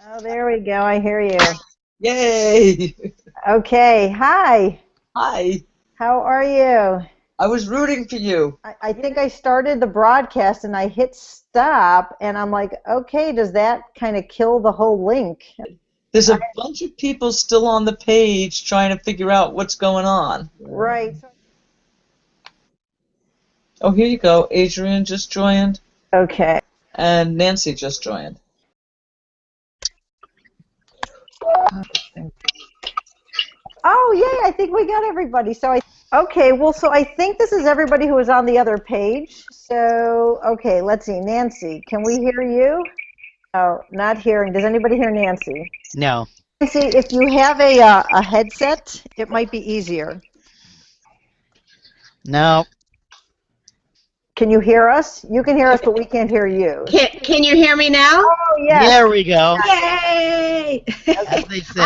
Oh, there we go. I hear you. Yay! Okay. Hi. Hi. How are you? I was rooting for you. I think I started the broadcast and I hit stop and I'm like, okay, does that kind of kill the whole link? There's a bunch of people still on the page trying to figure out what's going on. Right. Oh, here you go. Adrian just joined, Okay. and Nancy just joined. Oh, yay. I think we got everybody. Okay, well, so I think this is everybody who was on the other page. So, okay, let's see. Nancy, can we hear you? Oh, not hearing. Does anybody hear Nancy? No. Nancy, if you have a headset, it might be easier. No. Can you hear us? You can hear us, but we can't hear you. Can you hear me now? Oh, yes. There we go. Yay! As they say.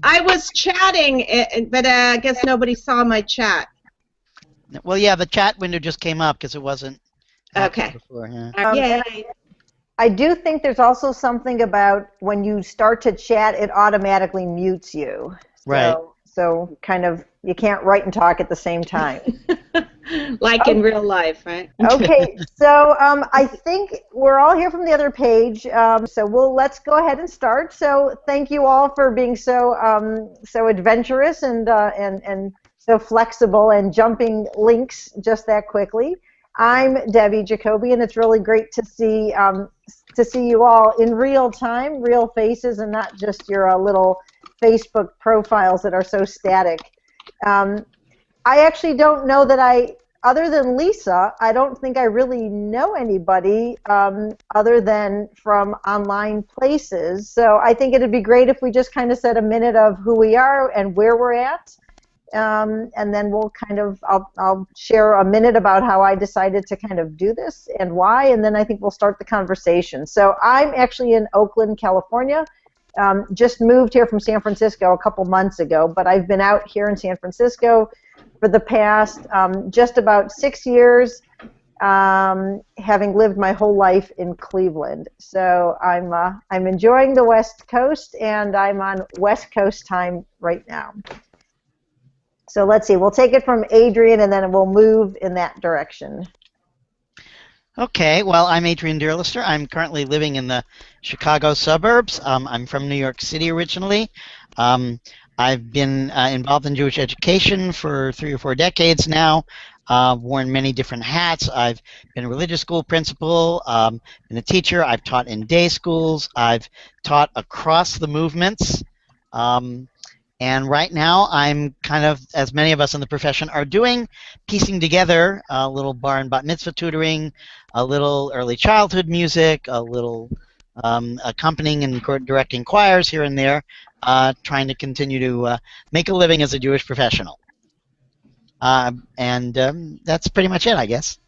I was chatting, but I guess nobody saw my chat. Well, yeah, the chat window just came up because it wasn't active Okay. before. Yeah. Yay! I do think there's also something about when you start to chat, it automatically mutes you. Right. So kind of, you can't write and talk at the same time. Like in real life, right? Okay, so I think we're all here from the other page. So let's go ahead and start. So thank you all for being so adventurous and so flexible and jumping links just that quickly. I'm Debbie Jacoby, and it's really great to see you all in real time, real faces, and not just your little Facebook profiles that are so static. I actually don't know that other than Lisa, I don't think I really know anybody other than from online places. So I think it'd be great if we just kind of said a minute of who we are and where we're at. And then we'll I'll share a minute about how I decided to kind of do this and why, and then I think we'll start the conversation. So I'm actually in Oakland, California. Just moved here from San Francisco a couple months ago, but I've been out here in San Francisco for the past just about 6 years, having lived my whole life in Cleveland. So I'm enjoying the West Coast, and I'm on West Coast time right now. So let's see, we'll take it from Adrian, and then we'll move in that direction. Okay, well, I'm Adrian Dearlister. I'm currently living in the Chicago suburbs. I'm from New York City originally. I've been involved in Jewish education for 3 or 4 decades now. Worn many different hats. I've been a religious school principal, been a teacher. I've taught in day schools. I've taught across the movements. And right now, I'm kind of, as many of us in the profession are doing, piecing together a little bar and bat mitzvah tutoring, a little early childhood music, a little accompanying and directing choirs here and there, trying to continue to make a living as a Jewish professional. That's pretty much it, I guess.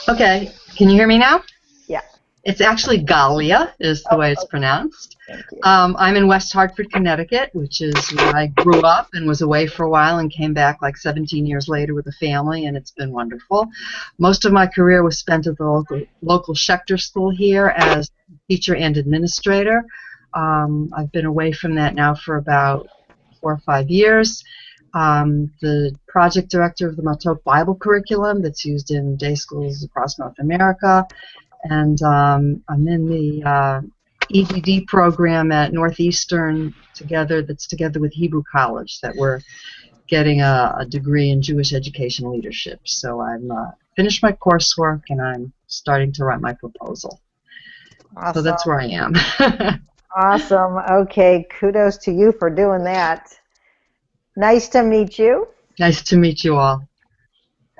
Okay, can you hear me now? Yeah. It's actually Galia, is the way it's pronounced. I'm in West Hartford, Connecticut, which is where I grew up and was away for a while and came back like 17 years later with a family, and it's been wonderful. Most of my career was spent at the local Schechter School here as teacher and administrator. I've been away from that now for about 4 or 5 years. The project director of the Matot Bible curriculum that's used in day schools across North America. And I'm in the EDD program at Northeastern that's together with Hebrew College, that we're getting a degree in Jewish education leadership. So I'm finished my coursework and I'm starting to write my proposal. Awesome. So that's where I am. Awesome. Okay, kudos to you for doing that. Nice to meet you. Nice to meet you all.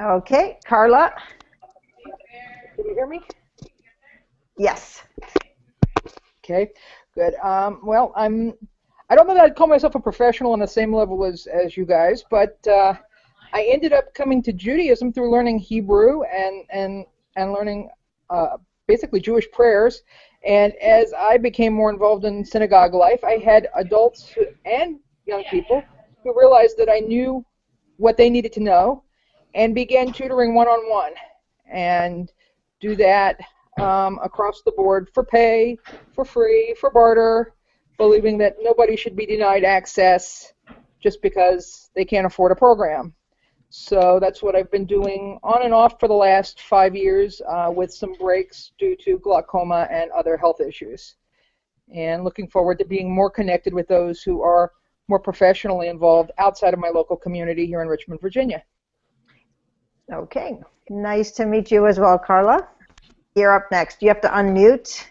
Okay, Carla. Can you hear me? Yes. Okay, good. Well, I don't know that I'd call myself a professional on the same level as you guys, but I ended up coming to Judaism through learning Hebrew and learning basically Jewish prayers. And as I became more involved in synagogue life, I had adults and young people who realized that I knew what they needed to know and began tutoring one-on-one. And do that across the board for pay, for free, for barter, believing that nobody should be denied access just because they can't afford a program. So that's what I've been doing on and off for the last 5 years, with some breaks due to glaucoma and other health issues. And looking forward to being more connected with those who are more professionally involved outside of my local community here in Richmond, Virginia. Okay, nice to meet you as well, Carla. You're up next. You have to unmute.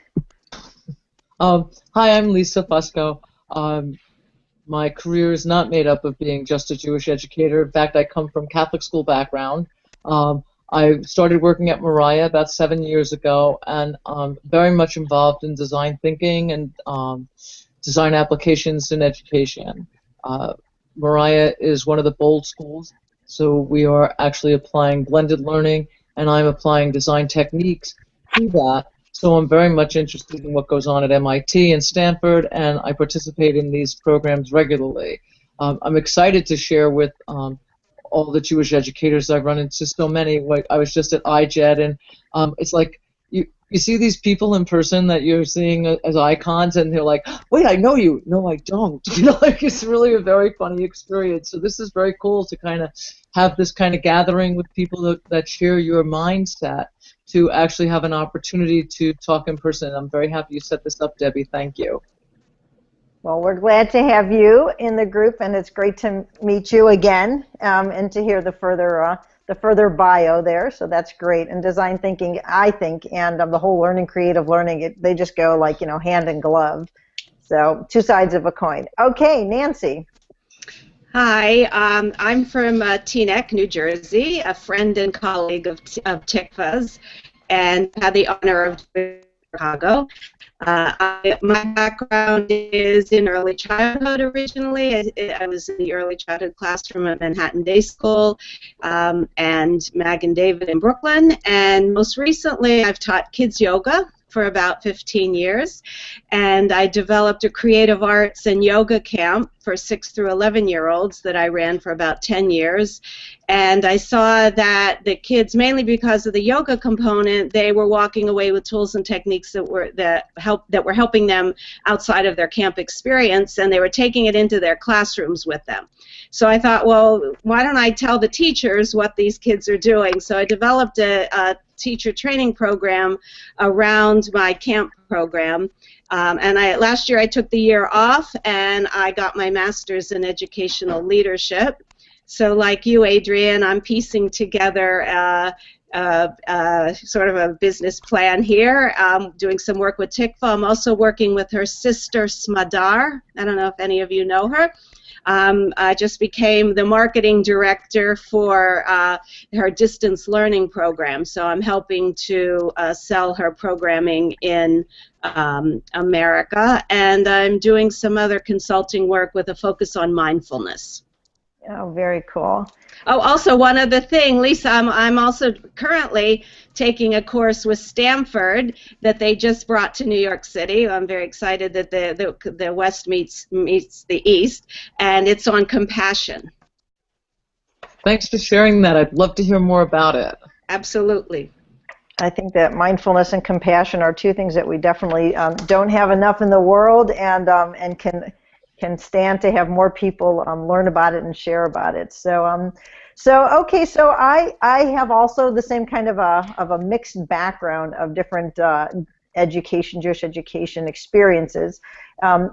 Hi, I'm Lisa Fusco. My career is not made up of being just a Jewish educator. In fact, I come from Catholic school background. I started working at Mariah about 7 years ago, and very much involved in design thinking and design applications in education. Mariah is one of the bold schools, so we are actually applying blended learning, and I'm applying design techniques to that. So I'm very much interested in what goes on at MIT and Stanford, and I participate in these programs regularly. I'm excited to share with all the Jewish educators I've run into, so many. Like, I was just at IJED, and it's like you see these people in person that you're seeing as icons, and they're like, wait, I know you. No, I don't. You know, like, it's really a very funny experience. So this is very cool to kind of have this kind of gathering with people that share your mindset, to actually have an opportunity to talk in person. I'm very happy you set this up, Debbie. Thank you. Well, we're glad to have you in the group, and it's great to meet you again, and to hear the further bio there. So that's great. And design thinking, I think, and the whole learning, creative learning, they just go like, hand in glove. So two sides of a coin. Okay, Nancy. Hi, I'm from Teaneck, New Jersey, a friend and colleague of TICFA's, and had the honor of doing Chicago. My background is in early childhood originally. I was in the early childhood classroom at Manhattan Day School and Mag and David in Brooklyn. And most recently, I've taught kids yoga for about 15 years. And I developed a creative arts and yoga camp for 6 through 11-year-olds that I ran for about 10 years. And I saw that the kids, mainly because of the yoga component, they were walking away with tools and techniques that were helping them outside of their camp experience, and they were taking it into their classrooms with them. So I thought, well, why don't I tell the teachers what these kids are doing? So I developed a teacher training program around my camp program. And last year I took the year off, and I got my master's in educational leadership. So like you, Adrian, I'm piecing together sort of a business plan here. Doing some work with TICFA. I'm also working with her sister, Smadar. I don't know if any of you know her. I just became the marketing director for her distance learning program, so I'm helping to sell her programming in America, and I'm doing some other consulting work with a focus on mindfulness. Oh, very cool. Oh, also one other thing, Lisa, I'm also currently taking a course with Stanford that they just brought to New York City. I'm very excited that the West meets the East, and it's on compassion. Thanks for sharing that. I'd love to hear more about it. Absolutely. I think that mindfulness and compassion are two things that we definitely don't have enough in the world, and can stand to have more people learn about it and share about it. So okay, so I have also the same kind of a mixed background of different Jewish education experiences,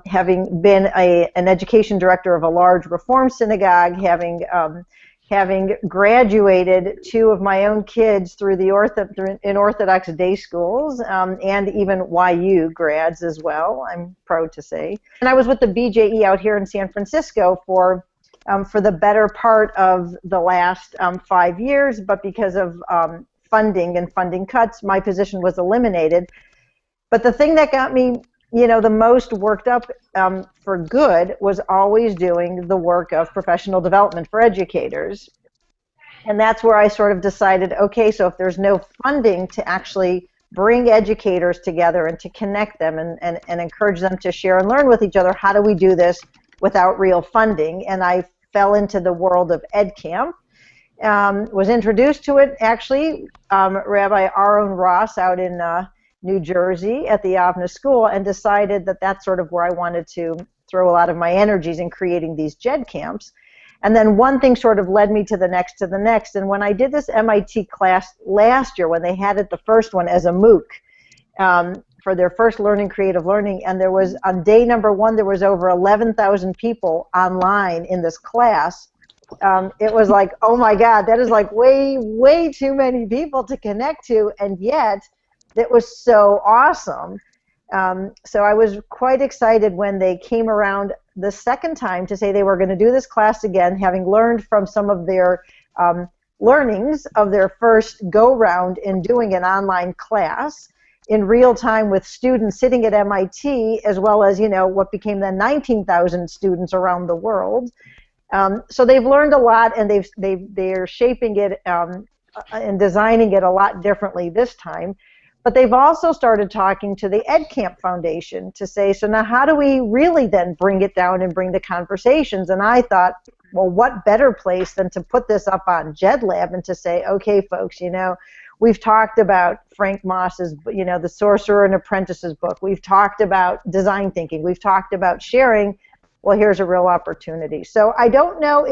having been an education director of a large Reform synagogue, having graduated 2 of my own kids through in Orthodox day schools, and even YU grads as well, I'm proud to say. And I was with the BJE out here in San Francisco for the better part of the last 5 years, but because of funding and funding cuts, my position was eliminated. But the thing that got me the most worked up for good was always doing the work of professional development for educators. And that's where I sort of decided, okay, so if there's no funding to actually bring educators together and to connect them and encourage them to share and learn with each other, how do we do this without real funding? And I fell into the world of EdCamp. Was introduced to it, actually, Rabbi Aaron Ross out in New Jersey at the Avna School and decided that that's sort of where I wanted to throw a lot of my energies in creating these JED camps. And then one thing sort of led me to the next, and when I did this MIT class last year, when they had it, the first one as a MOOC, for their first creative learning, and there was, on day number 1, there was over 11,000 people online in this class. It was like, oh my God, that is like way too many people to connect to, and yet it was so awesome. So I was quite excited when they came around the second time to say they were going to do this class again, having learned from some of their learnings of their first go-round in doing an online class in real time with students sitting at MIT, as well as, what became then 19,000 students around the world. So they've learned a lot, and they're shaping it and designing it a lot differently this time. But they've also started talking to the EdCamp Foundation to say, so now how do we really then bring it down and bring the conversations? And I thought, well, what better place than to put this up on JedLab and to say, okay, folks, we've talked about Frank Moss's, The Sorcerer and Apprentice's book. We've talked about design thinking. We've talked about sharing. Well, here's a real opportunity. So I don't know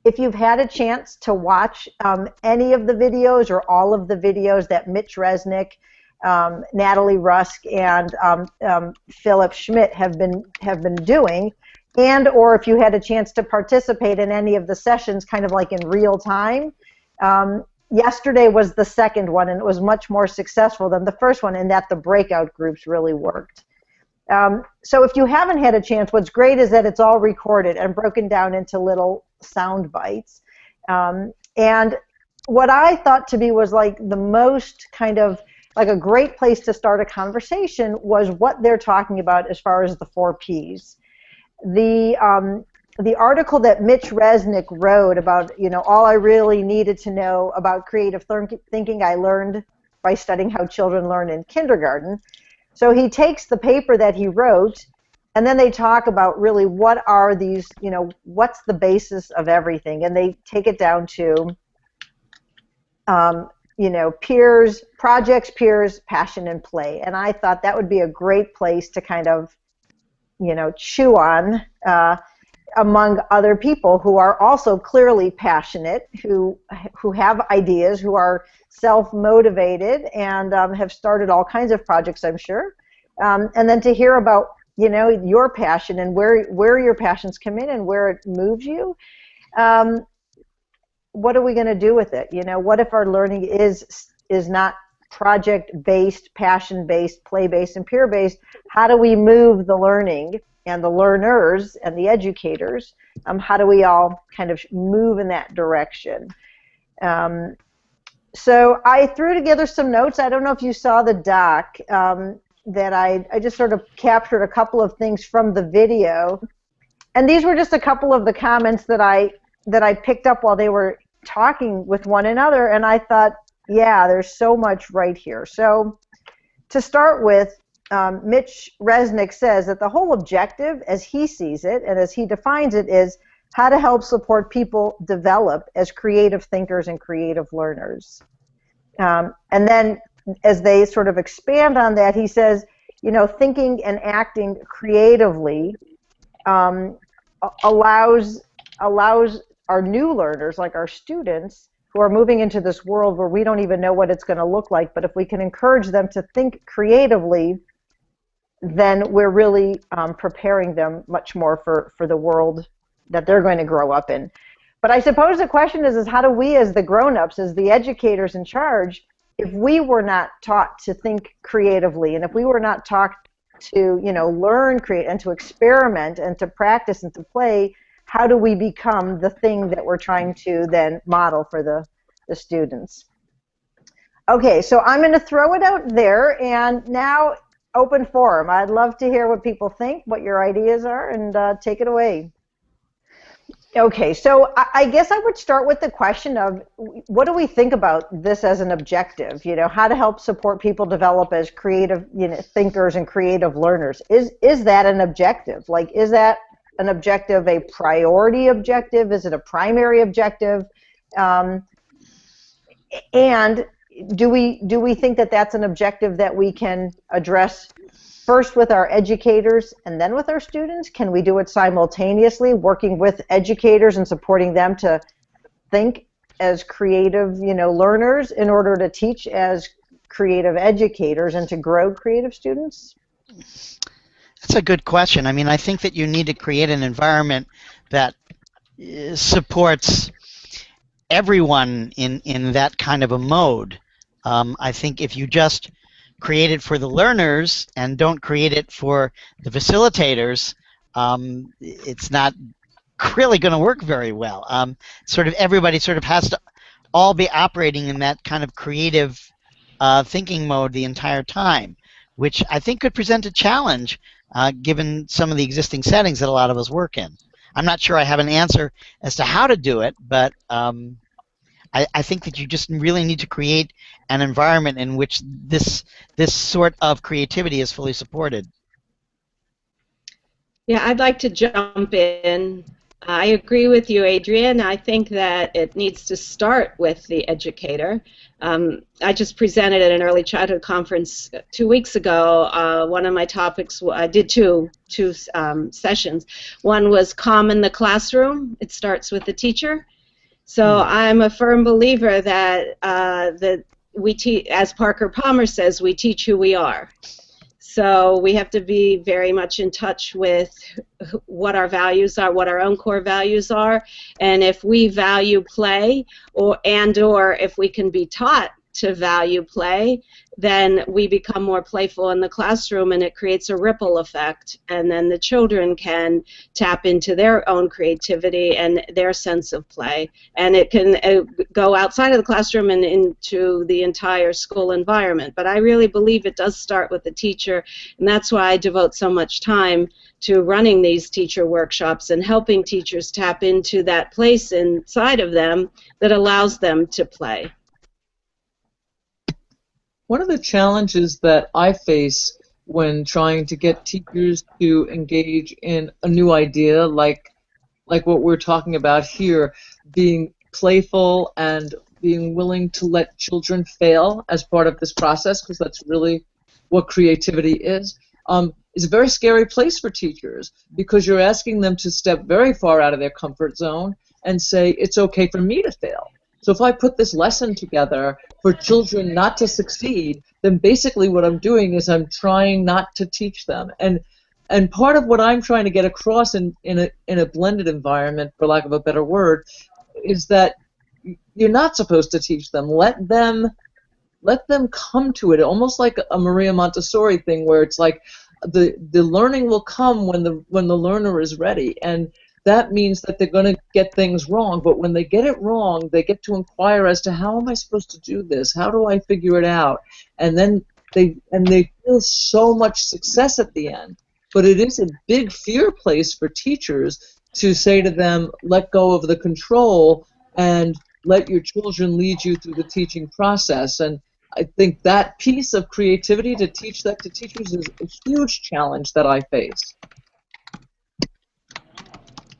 if you've had a chance to watch any of the videos or all of the videos that Mitch Resnick, Natalie Rusk, and Philip Schmidt have been doing, and or if you had a chance to participate in any of the sessions kind of like in real time. Yesterday was the second one, and it was much more successful than the first one in that the breakout groups really worked. So if you haven't had a chance, what's great is that it's all recorded and broken down into little sound bites. And what I thought to be was like the most kind of like a great place to start a conversation was what they're talking about as far as the 4 Ps. The article that Mitch Resnick wrote about, all I really needed to know about creative thinking I learned by studying how children learn in kindergarten. So he takes the paper that he wrote, and then they talk about really what are these, what's the basis of everything, and they take it down to, peers, projects, peers, passion, and play. And I thought that would be a great place to kind of, chew on among other people who are also clearly passionate, who have ideas, who are self-motivated, and have started all kinds of projects, I'm sure. And then to hear about, your passion and where your passions come in and where it moves you. What are we going to do with it? What if our learning is not project-based, passion-based, play-based, and peer-based? How do we move the learning and the learners and the educators? How do we all kind of move in that direction? So I threw together some notes. I don't know if you saw the doc that I just sort of captured a couple of things from the video. And these were just a couple of the comments that I picked up while they were talking with one another, and I thought, yeah, there's so much right here. So to start with, Mitch Resnick says that the whole objective, as he sees it and as he defines it, is how to help support people develop as creative thinkers and creative learners. And then as they sort of expand on that, he says, thinking and acting creatively allows our new learners, like our students, who are moving into this world where we don't even know what it's going to look like, but if we can encourage them to think creatively, then we're really preparing them much more for the world that they're going to grow up in. But I suppose the question is how do we as the grown-ups, as the educators in charge, if we were not taught to think creatively, and if we were not taught to, learn, create, and to experiment, and to practice, and to play, how do we become the thing that we're trying to then model for the students? Okay, so I'm going to throw it out there, and now open forum. I'd love to hear what people think, what your ideas are, and take it away. Okay, so I guess I would start with the question of what do we think about this as an objective? How to help support people develop as creative, thinkers and creative learners. Is that an objective? Like, is that an objective a priority objective? Is it a primary objective? And do we think that that's an objective that we can address first with our educators and then with our students? Can we do it simultaneously, working with educators and supporting them to think as creative, learners in order to teach as creative educators and to grow creative students? That's a good question. I mean, I think that you need to create an environment that supports everyone in that kind of a mode. I think if you just create it for the learners and don't create it for the facilitators, it's not really going to work very well. Sort of everybody sort of has to all be operating in that kind of creative thinking mode the entire time, which I think could present a challenge given some of the existing settings that a lot of us work in. I'm not sure I have an answer as to how to do it, but I think that you just really need to create an environment in which this sort of creativity is fully supported. Yeah, I'd like to jump in. I agree with you, Adrian. I think that it needs to start with the educator. I just presented at an early childhood conference 2 weeks ago. One of my topics, I did two sessions. One was calm in the classroom. It starts with the teacher. So I'm a firm believer that we teach, as Parker Palmer says, we teach who we are. So we have to be very much in touch with what our values are, what our own core values are, and if we value play, or if we can be taught to value play, then we become more playful in the classroom, and it creates a ripple effect, and then the children can tap into their own creativity and their sense of play, and it can go outside of the classroom and into the entire school environment. But I really believe it does start with the teacher, and that's why I devote so much time to running these teacher workshops and helping teachers tap into that place inside of them that allows them to play. One of the challenges that I face when trying to get teachers to engage in a new idea, like what we're talking about here, being playful and being willing to let children fail as part of this process, because that's really what creativity is a very scary place for teachers, because you're asking them to step very far out of their comfort zone and say, it's okay for me to fail. So if I put this lesson together for children not to succeed, then basically what I'm doing is I'm trying not to teach them. And part of what I'm trying to get across in a blended environment, for lack of a better word, is that you're not supposed to teach them. Let them come to it, almost like a Maria Montessori thing, where it's like the learning will come when the learner is ready. And that means that they're going to get things wrong, but when they get it wrong, they get to inquire as to how am I supposed to do this? How do I figure it out? And then they feel so much success at the end. But it is a big fear place for teachers to say to them, let go of the control and let your children lead you through the teaching process. And I think that piece of creativity to teach that to teachers is a huge challenge that I face.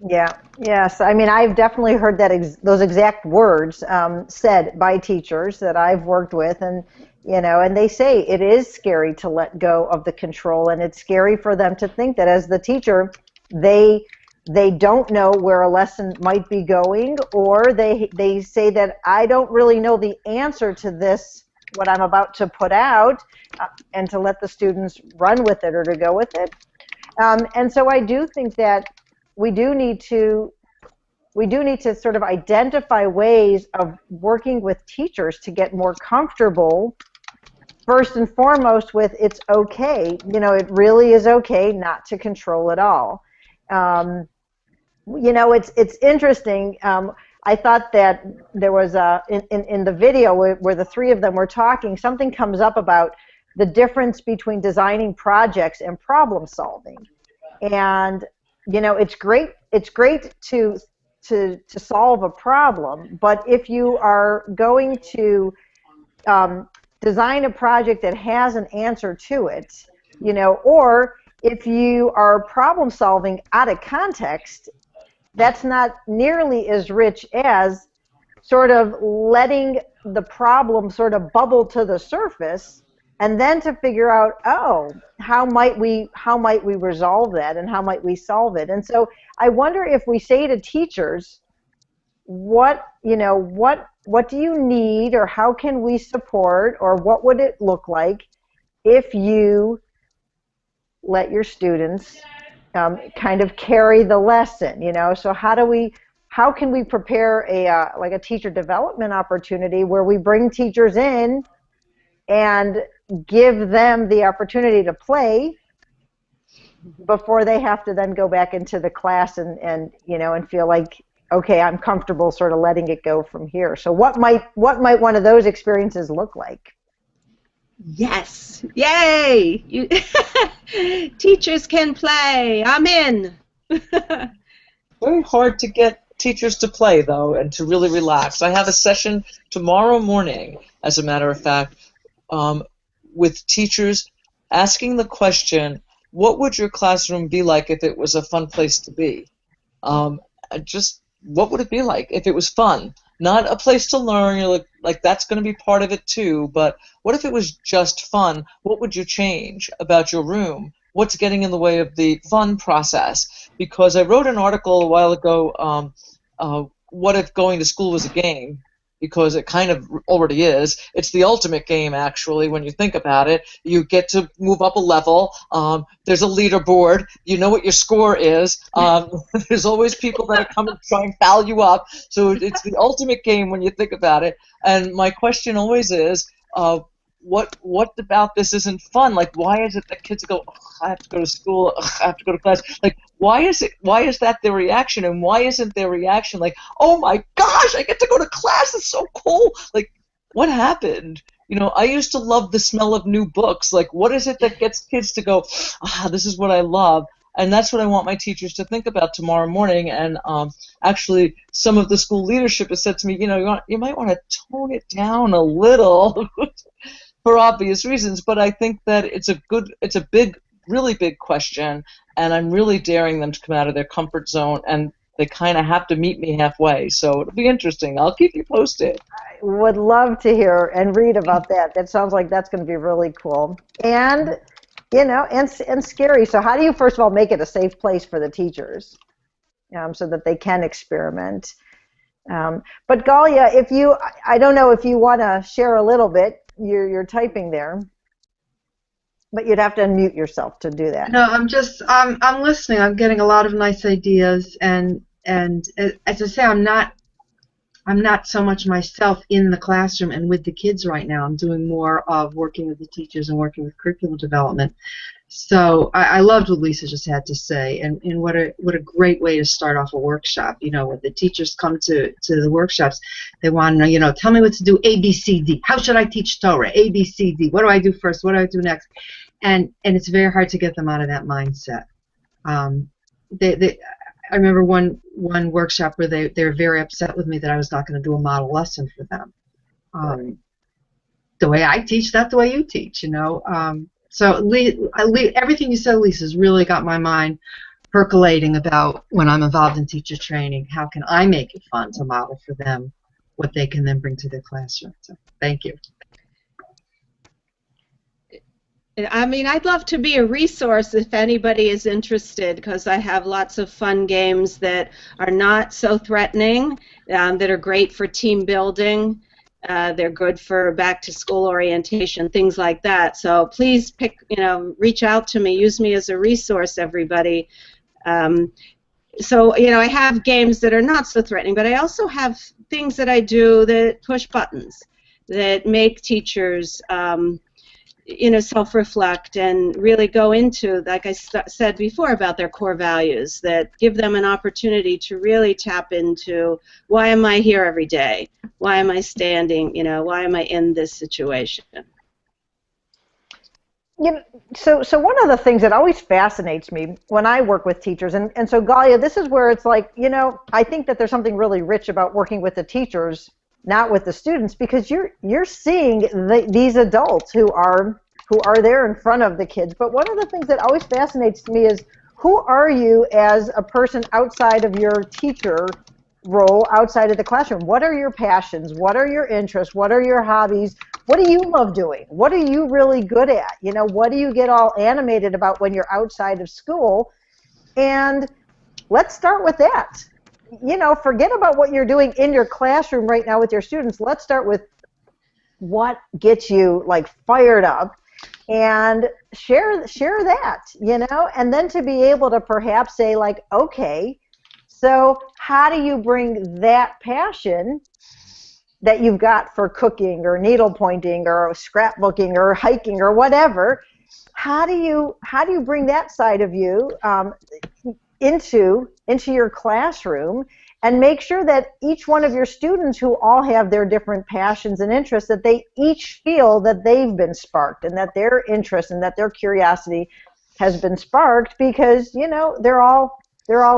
Yeah, yes. I mean, I've definitely heard that those exact words said by teachers that I've worked with, and and they say it is scary to let go of the control, and it's scary for them to think that as the teacher, they don't know where a lesson might be going, or they say that I don't really know the answer to this, what I'm about to put out, and to let the students run with it or to go with it. And so I do think that we do need to sort of identify ways of working with teachers to get more comfortable, first and foremost, with it's okay. It really is okay not to control it all. It's interesting. I thought that there was in the video where the three of them were talking, something comes up about the difference between designing projects and problem solving. And it's great to solve a problem, but if you are going to design a project that has an answer to it, or if you are problem solving out of context, that's not nearly as rich as sort of letting the problem sort of bubble to the surface, and then to figure out, oh, how might we resolve that, and how might we solve it? And so I wonder if we say to teachers, what do you need, or how can we support, or what would it look like if you let your students kind of carry the lesson, So how can we prepare like a teacher development opportunity where we bring teachers in and give them the opportunity to play before they have to then go back into the class and feel like, okay, I'm comfortable sort of letting it go from here. So what might one of those experiences look like? Yes. Yay! Teachers can play. I'm in. Very hard to get teachers to play, though, and to really relax. I have a session tomorrow morning, as a matter of fact, with teachers asking the question, what would your classroom be like if it was a fun place to be? Just what would it be like if it was fun? Not a place to learn, like that's going to be part of it too, but what if it was just fun? What would you change about your room? What's getting in the way of the fun process? Because I wrote an article a while ago, what if going to school was a game? Because it kind of already is. It's the ultimate game, actually, when you think about it. You get to move up a level. There's a leaderboard. You know what your score is. There's always people that come and try and foul you up. So it's the ultimate game when you think about it. And my question always is, what about this isn't fun? Like, why is it that kids go, oh, I have to go to school, oh, I have to go to class? Like, why is that their reaction, and why isn't their reaction like, oh my gosh, I get to go to class, it's so cool? Like, what happened? I used to love the smell of new books. Like, what is it that gets kids to go, this is what I love? And that's what I want my teachers to think about tomorrow morning. And actually, some of the school leadership has said to me, you might want to tone it down a little. For obvious reasons, but I think that it's a big, really big question, and I'm really daring them to come out of their comfort zone, and they kind of have to meet me halfway. So it'll be interesting. I'll keep you posted. I would love to hear and read about that. That sounds like that's going to be really cool, and and scary. So how do you first of all make it a safe place for the teachers, so that they can experiment? But Galia, I don't know if you want to share a little bit. You're typing there, but you'd have to unmute yourself to do that. No, I'm listening. I'm getting a lot of nice ideas, and as I say, I'm not so much myself in the classroom and with the kids right now. I'm doing more of working with the teachers and working with curriculum development. So I loved what Lisa just had to say, and what a great way to start off a workshop. When the teachers come to the workshops, they want to know, tell me what to do, A, B, C, D. How should I teach Torah? A, B, C, D. What do I do first? What do I do next? And it's very hard to get them out of that mindset. I remember one workshop where they were very upset with me that I was not going to do a model lesson for them. The way I teach, not the way you teach, So everything you said, Lisa, has really got my mind percolating about when I'm involved in teacher training. How can I make it fun to model for them what they can then bring to their classroom? So thank you. I mean, I'd love to be a resource if anybody is interested, because I have lots of fun games that are not so threatening, that are great for team building. They're good for back-to-school orientation, things like that. So please reach out to me. Use me as a resource, everybody. So, I have games that are not so threatening, but I also have things that I do that push buttons, that make teachers self-reflect and really go into, like I said before, about their core values, that give them an opportunity to really tap into, why am I here every day? Why am I standing? Why am I in this situation? So one of the things that always fascinates me when I work with teachers, and so Galia, this is where it's like, I think that there's something really rich about working with the teachers, not with the students, because you're seeing these adults who are there in front of the kids. But one of the things that always fascinates me is, who are you as a person outside of your teacher role outside of the classroom. What are your passions? What are your interests? What are your hobbies? What do you love doing? What are you really good at? You know, what do you get all animated about when you're outside of school? And let's start with that. You know, forget about what you're doing in your classroom right now with your students. Let's start with what gets you like fired up, and share that, you know, and then to be able to perhaps say like, okay, so how do you bring that passion that you've got for cooking or needle pointing or scrapbooking or hiking or whatever, how do you bring that side of you into your classroom, and make sure that each one of your students, who all have their different passions and interests, that they each feel that they've been sparked and that their interest and that their curiosity has been sparked, because, you know, they're all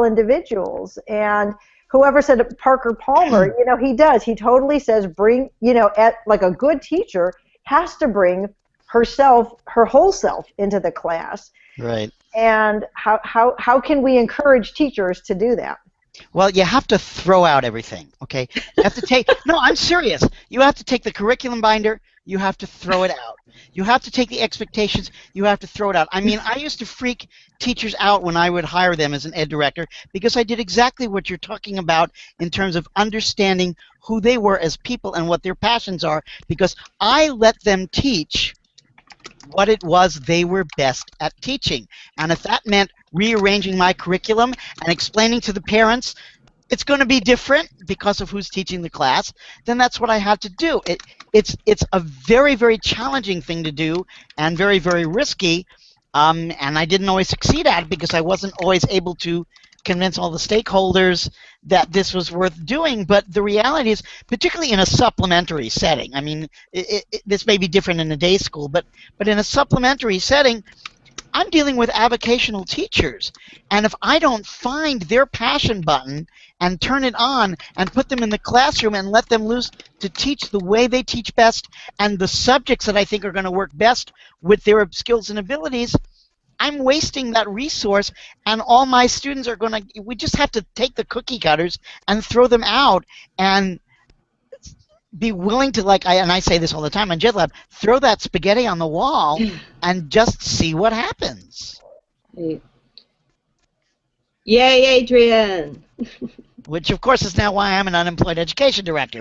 individuals. And whoever said it, Parker Palmer, you know, he totally says bring, you know, like a good teacher has to bring her whole self into the class. Right. And how can we encourage teachers to do that? Well, you have to throw out everything, okay? You have to take, no, I'm serious. You have to take the curriculum binder, you have to throw it out. You have to take the expectations, you have to throw it out. I mean, I used to freak teachers out when I would hire them as an ed director, because I did exactly what you're talking about in terms of understanding who they were as people and what their passions are, because I let them teach what it was they were best at teaching. And if that meant rearranging my curriculum and explaining to the parents it's going to be different because of who's teaching the class, then that's what I had to do. It's a very, very challenging thing to do, and very, very risky, and I didn't always succeed at it because I wasn't always able to convince all the stakeholders that this was worth doing. But the reality is, particularly in a supplementary setting, I mean, this may be different in a day school, but in a supplementary setting, I'm dealing with avocational teachers, and if I don't find their passion button and turn it on and put them in the classroom and let them loose to teach the way they teach best and the subjects that I think are going to work best with their skills and abilities, I'm wasting that resource, and all my students are going to, we just have to take the cookie cutters and throw them out and be willing to, like, and I say this all the time on JetLab, throw that spaghetti on the wall and just see what happens. Yay, Adrian! Which, of course, is now why I'm an unemployed education director.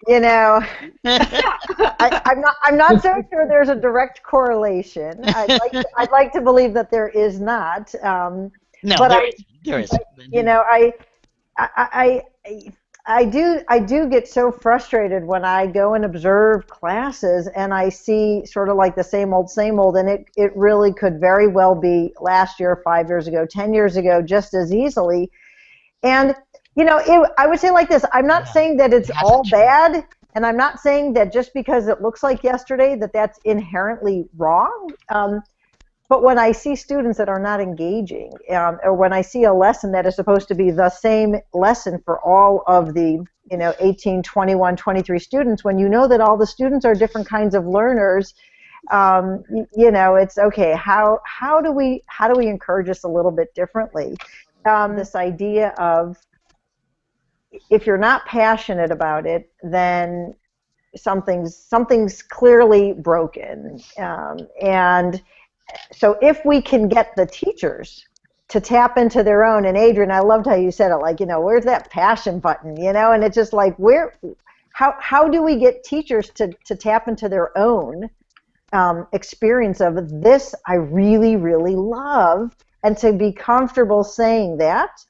You know, I'm not so sure there's a direct correlation. I'd like to believe that there is not. No, but there is. You know, I do get so frustrated when I go and observe classes and I see sort of like the same old, and it really could very well be last year, 5 years ago, 10 years ago, just as easily. And, you know, I would say like this, I'm not saying that it's all bad, and I'm not saying that just because it looks like yesterday that that's inherently wrong. But when I see students that are not engaging, or when I see a lesson that is supposed to be the same lesson for all of the, you know, 18, 21, 23 students, when you know that all the students are different kinds of learners, you know, it's okay. How do we encourage this a little bit differently? This idea of, if you're not passionate about it, then something's clearly broken, and so if we can get the teachers to tap into their own, and Adrian, I loved how you said it, like, you know, where's that passion button, you know, and it's just like, how do we get teachers to tap into their own experience of this I really, really love, and to be comfortable saying that,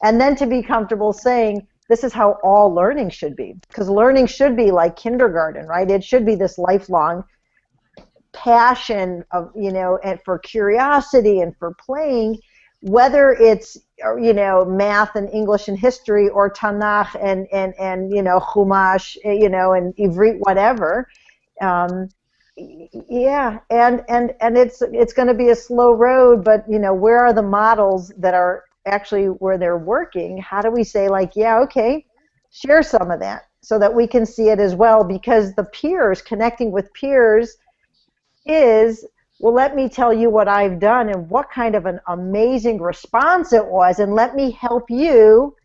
and then to be comfortable saying, this is how all learning should be, because learning should be like kindergarten, right? It should be this lifelong passion of, you know, and for curiosity and for playing, whether it's, you know, math and English and history, or Tanakh and you know, Chumash, you know, and Ivrit, whatever. Yeah, and it's going to be a slow road, but, you know, where are the models that are actually where they're working? How do we say, like, yeah, okay, share some of that so that we can see it as well, because the peers, connecting with peers is, well, let me tell you what I've done and what kind of an amazing response it was, and let me help you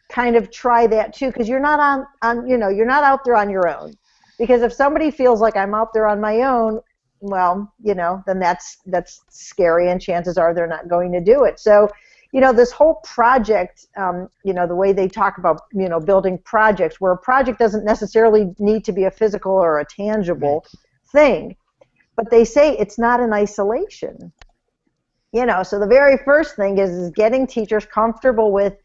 kind of try that too, because you're not you're not out there on your own. Because if somebody feels like I'm out there on my own, well, then that's scary, and chances are they're not going to do it. So, this whole project, the way they talk about, building projects, where a project doesn't necessarily need to be a physical or a tangible thing, but they say it's not in isolation. So the very first thing is getting teachers comfortable with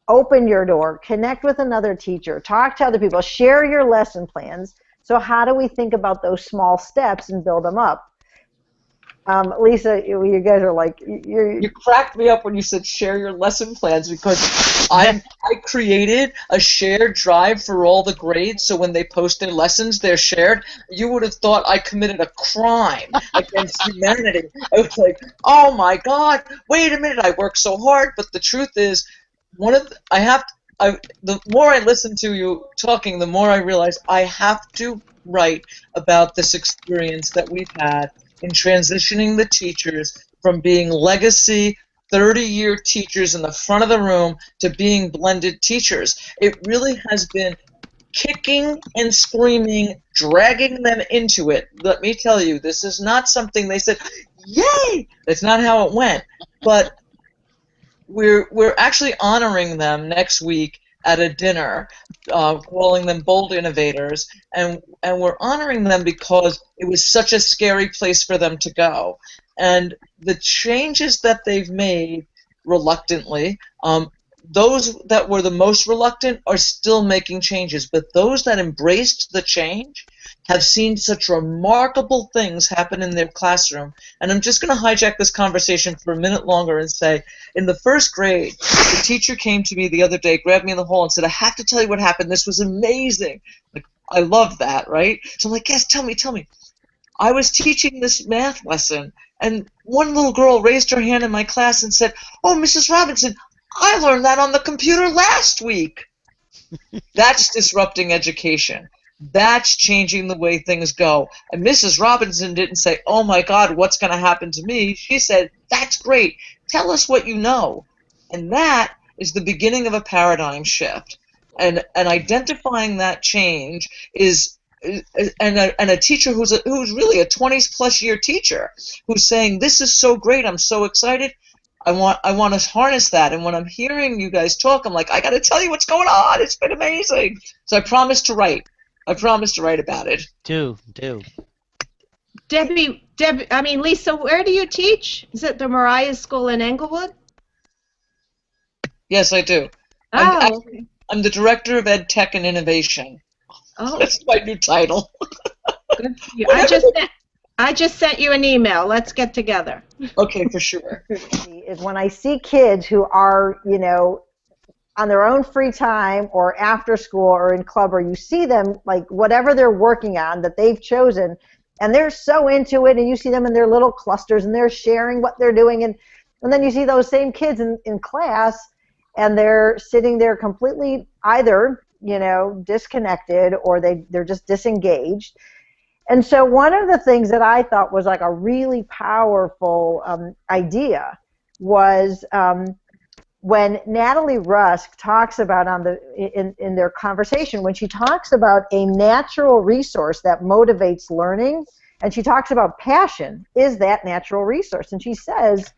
open your door, connect with another teacher, talk to other people, share your lesson plans. So how do we think about those small steps and build them up? Lisa, you guys are like... You cracked me up when you said share your lesson plans, because I created a shared drive for all the grades, so when they post their lessons, they're shared. You would have thought I committed a crime against humanity. I was like, oh my God, wait a minute, I worked so hard. But the truth is, the more I listen to you talking, the more I realize I have to write about this experience that we've had in transitioning the teachers from being legacy 30-year teachers in the front of the room to being blended teachers. It really has been kicking and screaming, dragging them into it. Let me tell you, this is not something they said, yay! That's not how it went. But we're actually honoring them next week at a dinner, calling them bold innovators, and we're honoring them because it was such a scary place for them to go. And the changes that they've made reluctantly, those that were the most reluctant are still making changes, but those that embraced the change have seen such remarkable things happen in their classroom. And I'm just going to hijack this conversation for a minute longer and say, in the first grade, the teacher came to me the other day, grabbed me in the hall and said, I have to tell you what happened. This was amazing. Like, I love that, right? So I'm like, yes, tell me. I was teaching this math lesson, and one little girl raised her hand in my class and said, oh, Mrs. Robinson, I learned that on the computer last week. That's disrupting education. That's changing the way things go. And Mrs. Robinson didn't say, oh my God, what's going to happen to me? She said, that's great. Tell us what you know. And that is the beginning of a paradigm shift. And identifying that change is, and a teacher who's really a 20-plus year teacher who's saying, this is so great, I'm so excited. I want to harness that. And when I'm hearing you guys talk, I'm like, I got to tell you what's going on. It's been amazing. So I promise to write. I promise to write about it. Do. Lisa, where do you teach? Is it the Mariah School in Englewood? Yes, I do. Oh, I'm the Director of Ed Tech and Innovation. Oh. That's my new title. Good for you. I just sent you an email. Let's get together. Okay, for sure. Is when I see kids who are, on their own free time or after school or in club, or you see them, like, whatever they're working on that they've chosen, and they're so into it, and you see them in their little clusters, and they're sharing what they're doing, and then you see those same kids in class, and they're sitting there completely either, disconnected, or they're just disengaged. And so one of the things that I thought was like a really powerful idea was when Natalie Rusk talks about in their conversation, when she talks about a natural resource that motivates learning, and she talks about passion is that natural resource, and she says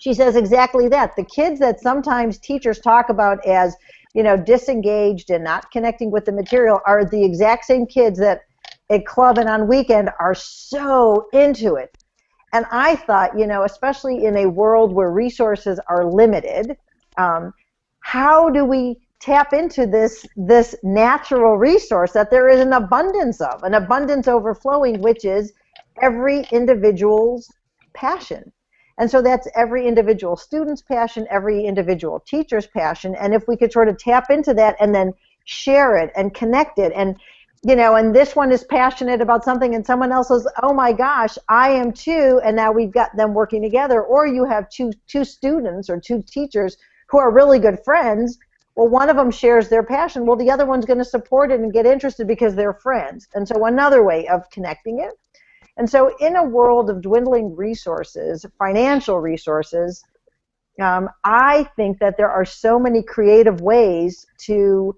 exactly that. The kids that sometimes teachers talk about as disengaged and not connecting with the material are the exact same kids that at club and on weekend are so into it. And I thought, especially in a world where resources are limited, how do we tap into this natural resource that there is an abundance of, an abundance overflowing, which is every individual's passion. And so that's every individual student's passion, every individual teacher's passion. And if we could sort of tap into that and then share it and connect it, and and this one is passionate about something, and someone else says, oh my gosh, I am too, and now we've got them working together. Or you have two students or two teachers who are really good friends. Well, one of them shares their passion. Well, the other one's going to support it and get interested because they're friends. And so another way of connecting it. And so in a world of dwindling resources, financial resources, I think that there are so many creative ways to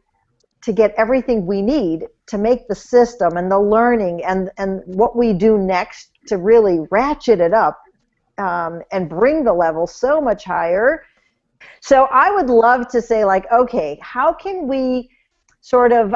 get everything we need to make the system and the learning and what we do next to really ratchet it up and bring the level so much higher. So I would love to say, like, okay, how can we sort of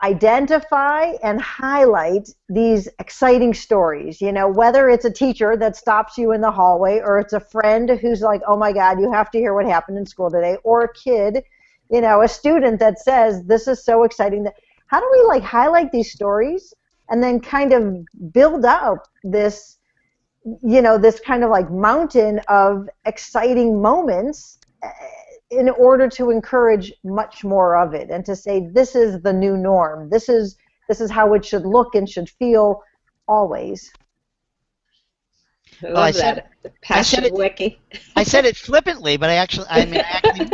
identify and highlight these exciting stories, you know, whether it's a teacher that stops you in the hallway, or it's a friend who's like, oh my God, you have to hear what happened in school today, or a kid, you know, a student that says, this is so exciting. How do we like highlight these stories and then kind of build out this, you know, this kind of like mountain of exciting moments in order to encourage much more of it, and to say this is the new norm. This is how it should look and should feel always. I love that. The passion wiki. I said it flippantly, but I actually mean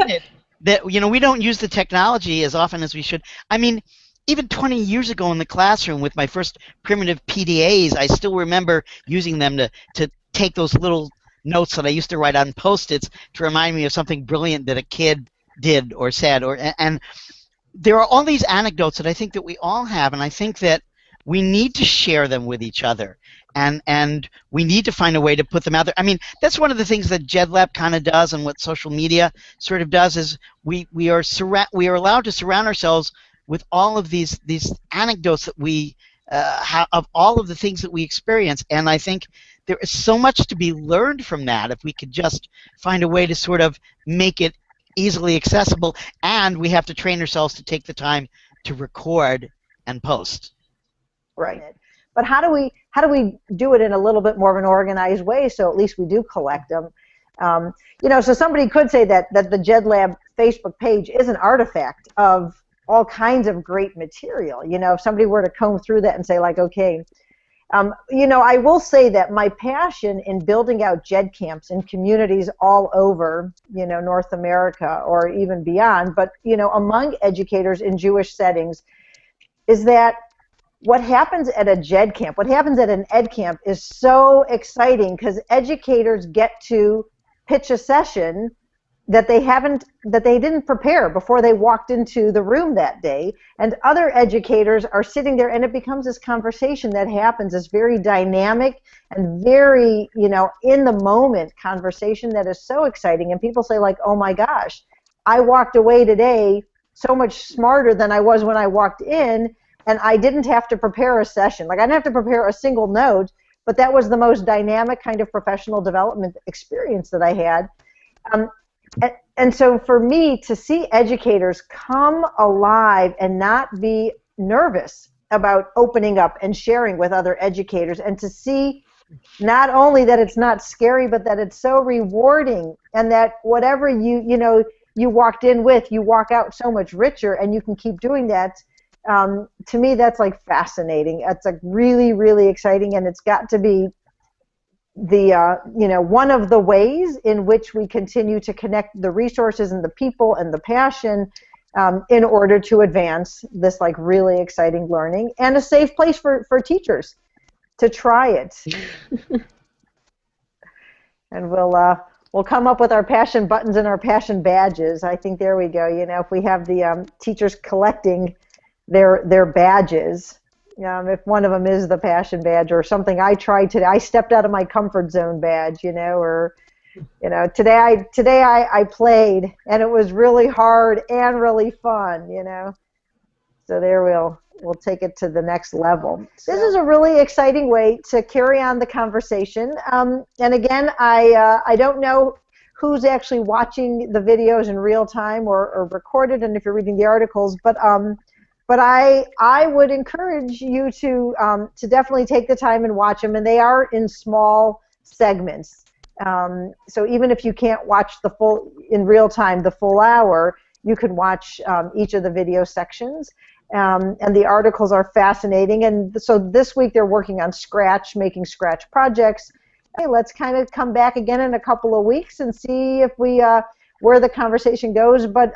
it. That, you know, we don't use the technology as often as we should. I mean, even 20 years ago in the classroom with my first primitive PDAs, I still remember using them to take those little notes that I used to write on Post-its to remind me of something brilliant that a kid did or said. And there are all these anecdotes that I think that we all have, and I think that we need to share them with each other. And we need to find a way to put them out there. I mean, that's one of the things that JedLab kind of does, and what social media sort of does, is we are allowed to surround ourselves with all of these anecdotes that we have of all of the things that we experience. And I think there is so much to be learned from that if we could just find a way to sort of make it easily accessible. And we have to train ourselves to take the time to record and post. Right. But how do we do it in a little bit more of an organized way, so at least we do collect them? You know, so somebody could say that the JedLab Facebook page is an artifact of all kinds of great material. You know, if somebody were to comb through that and say, like, okay, you know, I will say that my passion in building out JED camps in communities all over, you know, North America or even beyond, but, you know, among educators in Jewish settings, is that what happens at a JED camp, what happens at an ed camp, is so exciting, because educators get to pitch a session that they didn't prepare before they walked into the room that day, and other educators are sitting there, and it becomes this conversation that happens, this very dynamic and very, you know, in the moment conversation that is so exciting. And people say, like, oh my gosh, I walked away today so much smarter than I was when I walked in, and I didn't have to prepare a session. Like, I didn't have to prepare a single note, but that was the most dynamic kind of professional development experience that I had. And so for me, to see educators come alive and not be nervous about opening up and sharing with other educators, and to see not only that it's not scary, but that it's so rewarding, and that whatever you walked in with, you walk out so much richer, and you can keep doing that. To me, that's like fascinating. It's like really, really exciting, and it's got to be the you know, one of the ways in which we continue to connect the resources and the people and the passion in order to advance this like really exciting learning, and a safe place for teachers to try it. And we'll come up with our passion buttons and our passion badges. I think there we go. You know, if we have the teachers collecting their badges, if one of them is the passion badge or something. I tried today. I stepped out of my comfort zone badge, you know, or, you know, today I played, and it was really hard and really fun, you know. So there we'll take it to the next level. This is a really exciting way to carry on the conversation. And again, I don't know who's actually watching the videos in real time or recorded, and if you're reading the articles, but I would encourage you to definitely take the time and watch them, and they are in small segments. So even if you can't watch the full in real time, the full hour, you can watch each of the video sections. And the articles are fascinating. And so this week they're working on Scratch, making Scratch projects. Hey, let's kind of come back again in a couple of weeks and see if we where the conversation goes. But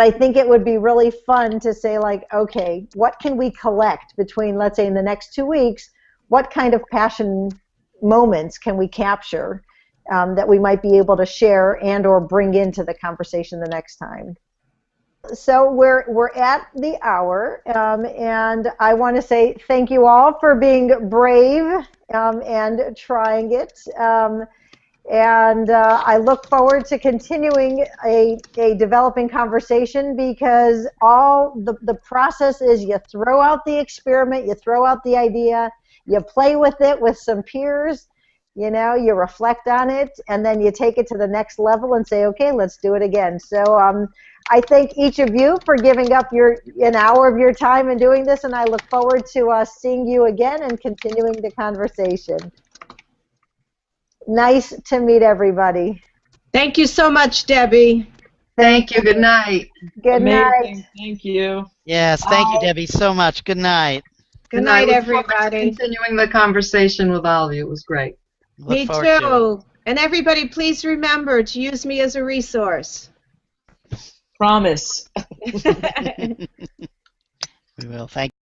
I think it would be really fun to say, like, okay, what can we collect between, let's say, in the next 2 weeks, what kind of passion moments can we capture that we might be able to share and or bring into the conversation the next time. So we're at the hour, and I want to say thank you all for being brave and trying it. And I look forward to continuing a developing conversation, because all the process is you throw out the experiment, you throw out the idea, you play with it with some peers, you know, you reflect on it, and then you take it to the next level and say, okay, let's do it again. So I thank each of you for giving up an hour of your time and doing this, and I look forward to seeing you again and continuing the conversation. Nice to meet everybody. Thank you so much, Debbie. Thank you. Good night. Good night. Amazing. Thank you. Yes, thank you, Debbie, so much. Good night. Good night, Look forward to everybody. continuing the conversation with all of you. It was great. Look Me forward to it. too. And everybody, please remember to use me as a resource. Promise. We will. Thank you.